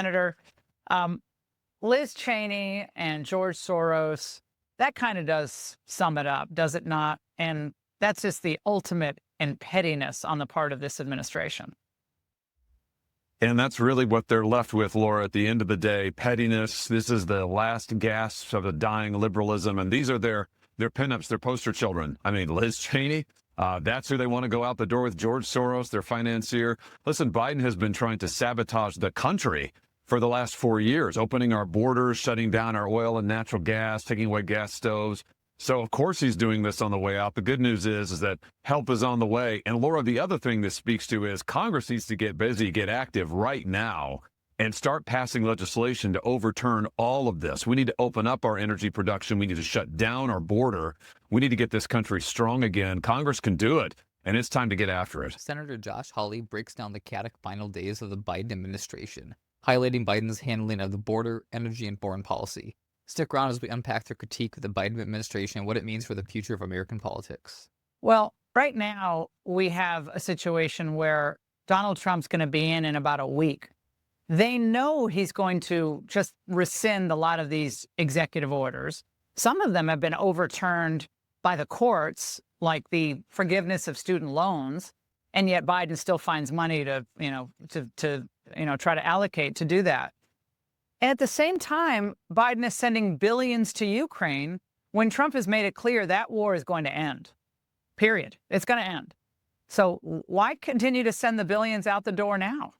Senator, um, Liz Cheney and George Soros, that kind of does sum it up, does it not? And that's just the ultimate in pettiness on the part of this administration. And that's really what they're left with, Laura, at the end of the day. Pettiness. This is the last gasps of a dying liberalism. And these are their pinups, their poster children. I mean, Liz Cheney, that's who they want to go out the door with. George Soros, their financier. Listen, Biden has been trying to sabotage the country for the last 4 years, opening our borders, shutting down our oil and natural gas, taking away gas stoves. So, of course, he's doing this on the way out. The good news is that help is on the way. And, Laura, the other thing this speaks to is Congress needs to get busy, get active right now, and start passing legislation to overturn all of this. We need to open up our energy production. We need to shut down our border. We need to get this country strong again. Congress can do it, and it's time to get after it. Senator Josh Hawley breaks down the chaotic final days of the Biden administration, highlighting Biden's handling of the border, energy, and foreign policy. Stick around as we unpack their critique of the Biden administration and what it means for the future of American politics. Well, right now, we have a situation where Donald Trump's going to be in about a week. They know he's going to just rescind a lot of these executive orders. Some of them have been overturned by the courts, like the forgiveness of student loans, and yet Biden still finds money to try to allocate to do that. And at the same time, Biden is sending billions to Ukraine when Trump has made it clear that war is going to end. Period. It's going to end. So why continue to send the billions out the door now?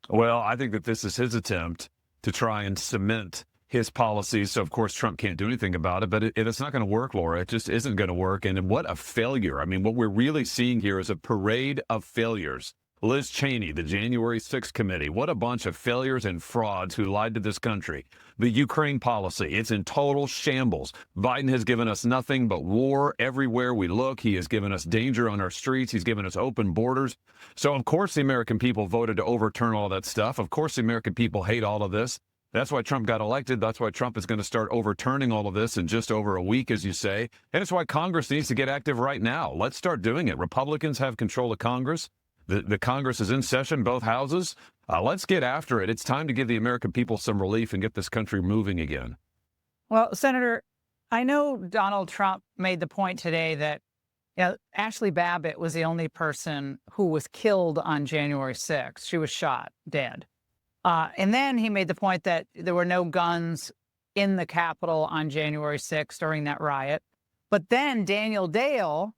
Well, I think that this is his attempt to try and cement his policies. So, of course, Trump can't do anything about it, but it's not going to work, Laura. It just isn't going to work. And what a failure. I mean, what we're really seeing here is a parade of failures. Liz Cheney, the January 6th committee, what a bunch of failures and frauds who lied to this country. The Ukraine policy, it's in total shambles. Biden has given us nothing but war everywhere we look. He has given us danger on our streets. He's given us open borders. So, of course, the American people voted to overturn all that stuff. Of course, the American people hate all of this. That's why Trump got elected. That's why Trump is going to start overturning all of this in just over a week, as you say. And it's why Congress needs to get active right now. Let's start doing it. Republicans have control of Congress. The Congress is in session, both houses. Let's get after it. It's time to give the American people some relief and get this country moving again. Well, Senator, I know Donald Trump made the point today that Ashley Babbitt was the only person who was killed on January 6th. She was shot, dead. And then he made the point that there were no guns in the Capitol on January 6th during that riot. But then Daniel Dale,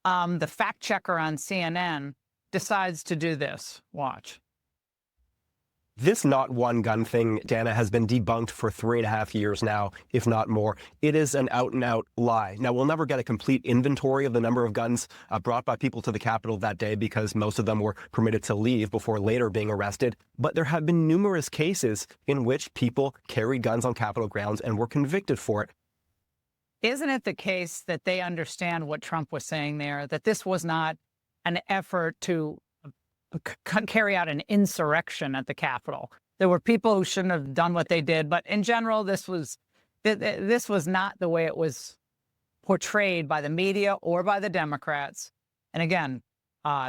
the fact checker on CNN, decides to do this. Watch. This not one gun thing, Dana, has been debunked for 3.5 years now, if not more. It is an out-and-out lie. Now, we'll never get a complete inventory of the number of guns brought by people to the Capitol that day because most of them were permitted to leave before later being arrested. But there have been numerous cases in which people carried guns on Capitol grounds and were convicted for it. Isn't it the case that they understand what Trump was saying there, that this was not an effort to carry out an insurrection at the Capitol? There were people who shouldn't have done what they did, but in general, this was not the way it was portrayed by the media or by the Democrats. And again,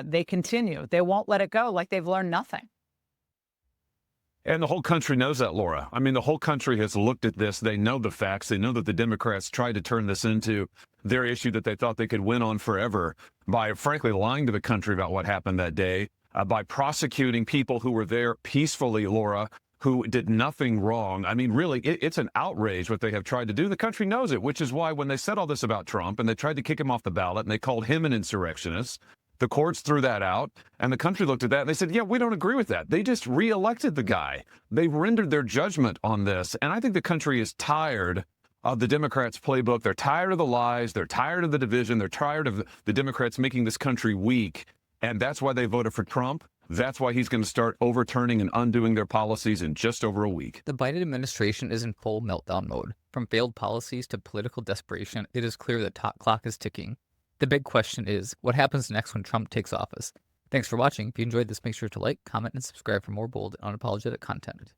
they continue. They won't let it go, like they've learned nothing. And the whole country knows that, Laura. I mean, the whole country has looked at this. They know the facts. They know that the Democrats tried to turn this into their issue that they thought they could win on forever by, frankly, lying to the country about what happened that day, by prosecuting people who were there peacefully, Laura, who did nothing wrong. I mean, really, it's an outrage what they have tried to do. The country knows it, which is why when they said all this about Trump and they tried to kick him off the ballot and they called him an insurrectionist, the courts threw that out, and the country looked at that and they said, yeah, we don't agree with that. They just reelected the guy. They rendered their judgment on this. And I think the country is tired of the Democrats' playbook. They're tired of the lies. They're tired of the division. They're tired of the Democrats making this country weak. And that's why they voted for Trump. That's why he's going to start overturning and undoing their policies in just over a week. The Biden administration is in full meltdown mode. From failed policies to political desperation, it is clear the clock is ticking. The big question is, what happens next when Trump takes office? Thanks for watching. If you enjoyed this, make sure to like, comment, and subscribe for more bold and unapologetic content.